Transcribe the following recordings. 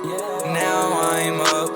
Now I'm up,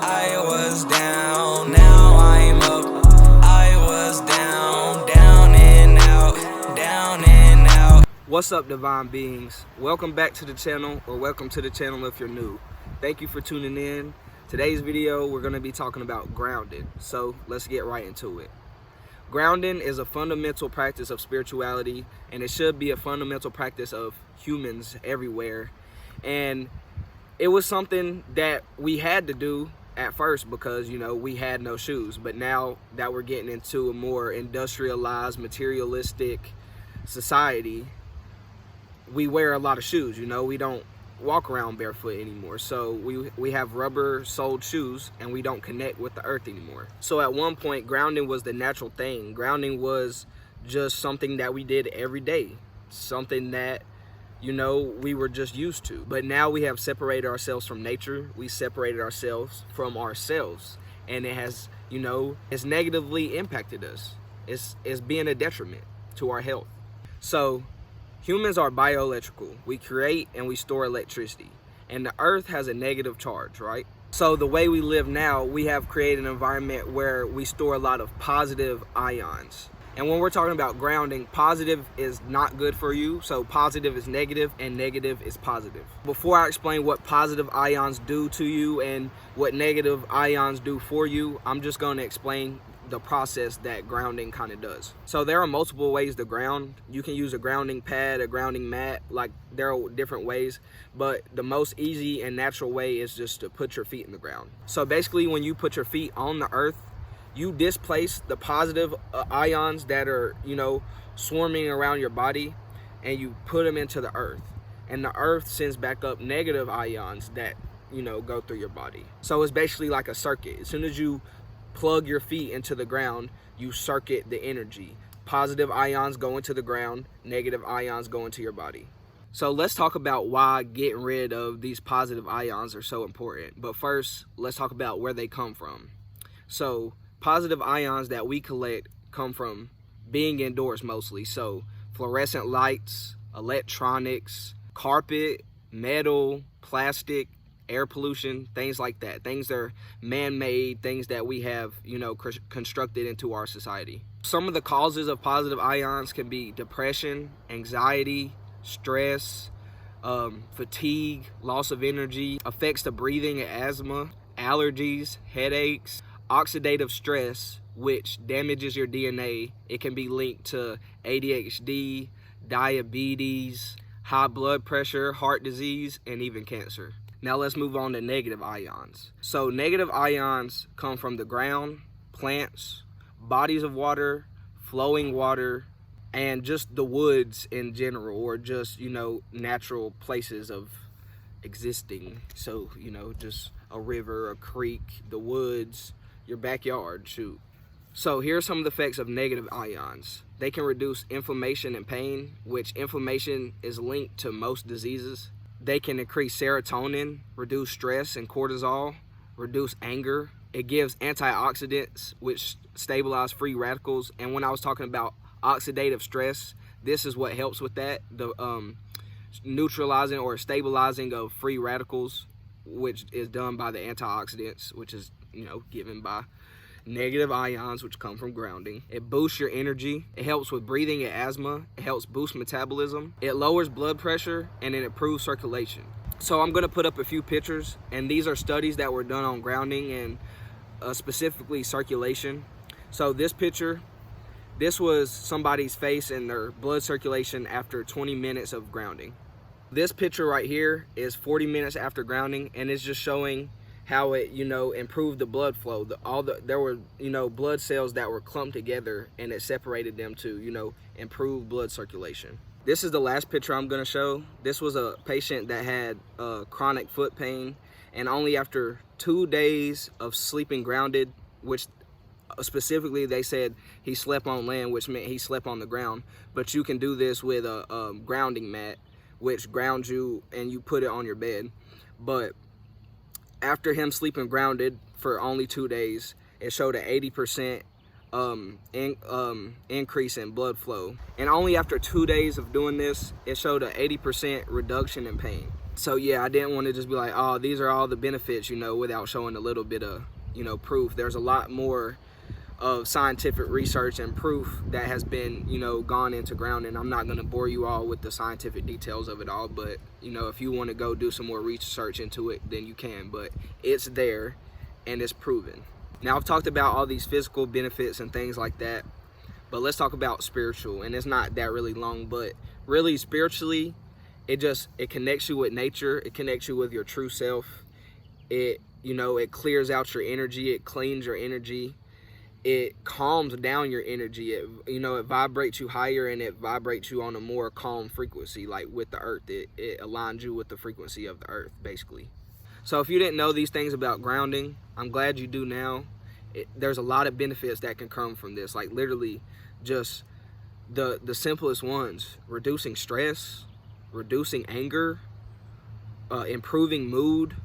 I was down. Now I'm up, I was down. Down and out, down and out. What's up, divine beings? Welcome back to the channel, or welcome to the channel if you're new. Thank you for tuning in. Today's video, we're going to be talking about grounding. So let's get right into it. Grounding is a fundamental practice of spirituality, and it should be a fundamental practice of humans everywhere. And it was something that we had to do at first because, we had no shoes. But now that we're getting into a more industrialized, materialistic society, we wear a lot of shoes. We don't walk around barefoot anymore, so we have rubber soled shoes, and we don't connect with the earth anymore. So at one point, grounding was the natural thing. Grounding was just something that we did every day, something that we were just used to. But now we have separated ourselves from nature. We separated ourselves from ourselves, and it has it's negatively impacted us. It's being a detriment to our health. So humans are bioelectrical. We create and we store electricity. And the earth has a negative charge, right? So the way we live now, we have created an environment where we store a lot of positive ions. And when we're talking about grounding, positive is not good for you. So positive is negative and negative is positive. Before I explain what positive ions do to you and what negative ions do for you, I'm just going to explain the process that grounding kind of does. So there are multiple ways to ground. You can use a grounding pad, a grounding mat, like there are different ways, but the most easy and natural way is just to put your feet in the ground. So basically, when you put your feet on the earth, you displace the positive ions that are swarming around your body, and you put them into the earth, and the earth sends back up negative ions that go through your body. So it's basically like a circuit. As soon as you plug your feet into the ground, you circuit the energy. Positive ions go into the ground, negative ions go into your body. So let's talk about why getting rid of these positive ions are so important. But first, let's talk about where they come from. So positive ions that we collect come from being indoors mostly. So fluorescent lights, electronics, carpet, metal, plastic, air pollution, things like that. Things that are man-made, things that we have, constructed into our society. Some of the causes of positive ions can be depression, anxiety, stress, fatigue, loss of energy, affects the breathing and asthma, allergies, headaches, oxidative stress, which damages your DNA. It can be linked to ADHD, diabetes, high blood pressure, heart disease, and even cancer. Now let's move on to negative ions. So negative ions come from the ground, plants, bodies of water, flowing water, and just the woods in general, or just, natural places of existing. So, just a river, a creek, the woods, your backyard, shoot. So here are some of the effects of negative ions. They can reduce inflammation and pain, which inflammation is linked to most diseases. They can increase serotonin, reduce stress and cortisol, reduce anger. It gives antioxidants, which stabilize free radicals. And when I was talking about oxidative stress, this is what helps with that. The neutralizing or stabilizing of free radicals, which is done by the antioxidants, which is, given by negative ions, which come from grounding. It boosts your energy. It helps with breathing and asthma. It helps boost metabolism. It lowers blood pressure, and it improves circulation. So I'm going to put up a few pictures, and these are studies that were done on grounding and specifically circulation. So this picture, this was somebody's face and their blood circulation after 20 minutes of grounding. This picture right here is 40 minutes after grounding, and it's just showing how it, improved the blood flow. There were, blood cells that were clumped together, and it separated them to, improve blood circulation. This is the last picture I'm going to show. This was a patient that had chronic foot pain, and only after 2 days of sleeping grounded, which specifically they said he slept on land, which meant he slept on the ground. But you can do this with a grounding mat, which grounds you, and you put it on your bed. But after him sleeping grounded for only 2 days, it showed an 80% increase in blood flow. And only after 2 days of doing this, it showed an 80% reduction in pain. So yeah, I didn't want to just be like, oh, these are all the benefits, without showing a little bit of, proof. There's a lot more of scientific research and proof that has been, gone into grounding. I'm not going to bore you all with the scientific details of it all, but, if you want to go do some more research into it, then you can. But it's there and it's proven. Now, I've talked about all these physical benefits and things like that, but let's talk about spiritual. And it's not that really long, but really spiritually, it connects you with nature. It connects you with your true self. It clears out your energy. It cleans your energy. It calms down your energy. It vibrates you higher, and it vibrates you on a more calm frequency, like with the earth. It aligns you with the frequency of the earth, basically. So if you didn't know these things about grounding, I'm glad you do now. There's a lot of benefits that can come from this, like literally just the simplest ones: reducing stress, reducing anger, improving mood,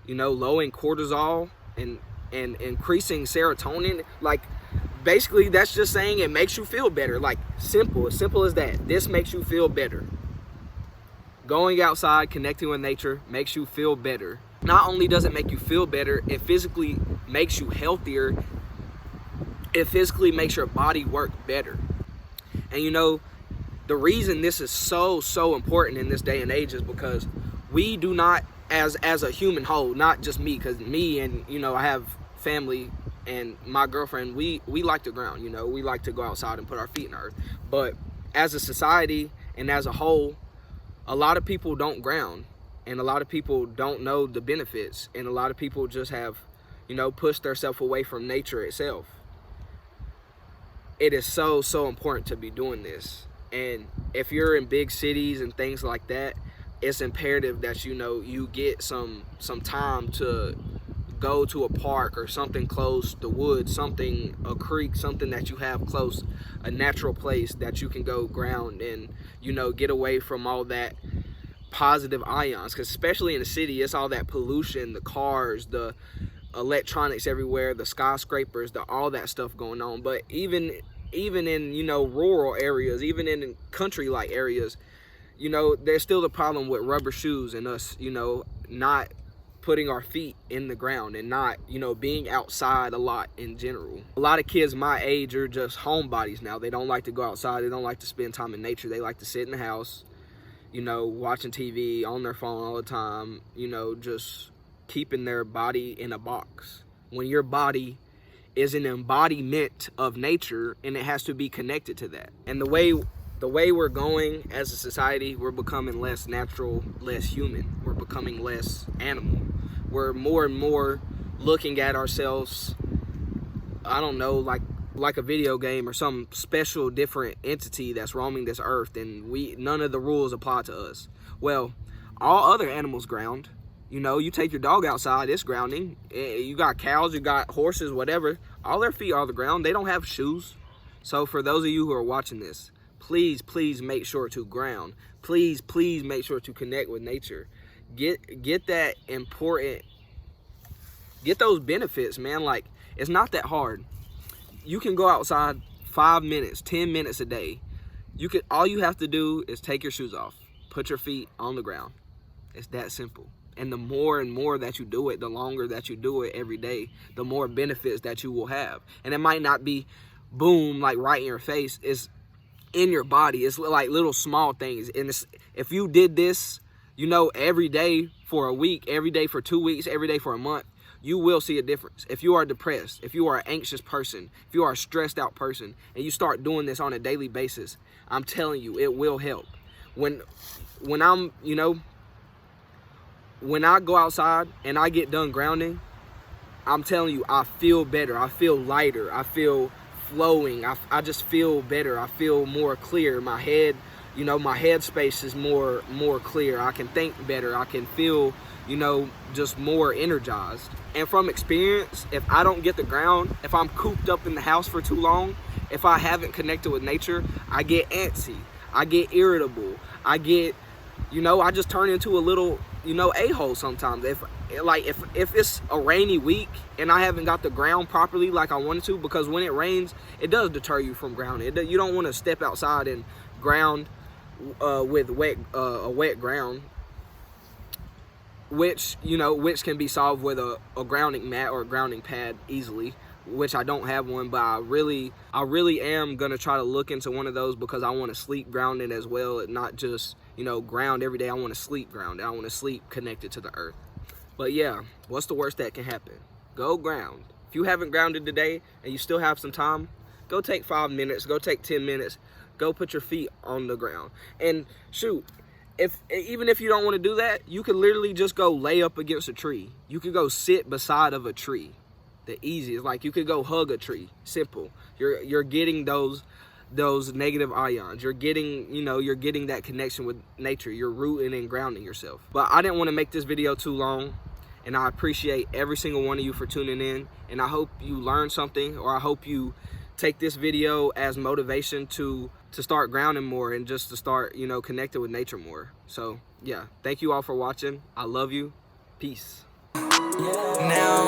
lowering cortisol, and increasing serotonin. Like, basically that's just saying it makes you feel better. Like, as simple as that. This makes you feel better. Going outside, connecting with nature makes you feel better. Not only does it make you feel better, it physically makes you healthier. It physically makes your body work better. And the reason this is so important in this day and age is because we do not, as a human whole, not just me, because me and I have family and my girlfriend, we like to ground. We like to go outside and put our feet in the earth. But as a society and as a whole, a lot of people don't ground, and a lot of people don't know the benefits, and a lot of people just have pushed themselves away from nature itself. It is so important to be doing this. And if you're in big cities and things like that, it's imperative that you get some time to go to a park or something close, the woods, a creek, something that you have close, a natural place that you can go ground and get away from all that positive ions. Because especially in the city, it's all that pollution, the cars, the electronics everywhere, the skyscrapers, all that stuff going on. But even in rural areas, even in country like areas, there's still the problem with rubber shoes and us not putting our feet in the ground and not being outside a lot in general. A lot of kids my age are just homebodies now. They don't like to go outside. They don't like to spend time in nature. They like to sit in the house, watching TV on their phone all the time, just keeping their body in a box. When your body is an embodiment of nature, and it has to be connected to that. And the way we're going as a society, we're becoming less natural, less human. We're becoming less animal. We're more and more looking at ourselves, I don't know, like a video game or some special different entity that's roaming this earth, and none of the rules apply to us. Well, all other animals ground. You take your dog outside, it's grounding. You got cows, you got horses, whatever. All their feet are on the ground. They don't have shoes. So for those of you who are watching this, please make sure to ground. Please make sure to connect with nature. Get that important. Get those benefits, man. Like, it's not that hard. You can go outside 5 minutes, 10 minutes a day. All you have to do is take your shoes off, put your feet on the ground. It's that simple. And the more and more that you do it, the longer that you do it every day, the more benefits that you will have. And it might not be boom, like right in your face. It's in your body. It's like little small things. And if you did this, every day for a week, every day for 2 weeks, every day for a month, you will see a difference. If you are depressed, if you are an anxious person, if you are a stressed out person, and you start doing this on a daily basis, I'm telling you, it will help. When I go outside and I get done grounding, I'm telling you, I feel better. I feel lighter. I feel flowing. I just feel better. I feel more clear. My head, my headspace is more clear. I can think better. I can feel, just more energized. And from experience, if I don't get the ground, if I'm cooped up in the house for too long, if I haven't connected with nature, I get antsy. I get irritable. I get, I just turn into a little, a-hole sometimes. If it's a rainy week and I haven't got the ground properly like I wanted to, because when it rains, it does deter you from grounding. You don't want to step outside and ground with a wet ground. which can be solved with a grounding mat or a grounding pad easily, which I don't have one, but I really am gonna try to look into one of those because I want to sleep grounded as well, and not just ground every day. I want to sleep grounded. I want to sleep connected to the earth. But yeah, what's the worst that can happen? Go ground. If you haven't grounded today and you still have some time, go take 5 minutes, go take 10 minutes, go put your feet on the ground. And shoot, even if you don't want to do that, you could literally just go lay up against a tree. You could go sit beside of a tree. The easiest, like you could go hug a tree. Simple. You're getting those negative ions. You're getting, you're getting that connection with nature. You're rooting and grounding yourself. But I didn't want to make this video too long, and I appreciate every single one of you for tuning in, and I hope you learned something, or I hope you take this video as motivation to start grounding more and just to start, connecting with nature more. So yeah, thank you all for watching. I love you. Peace. Now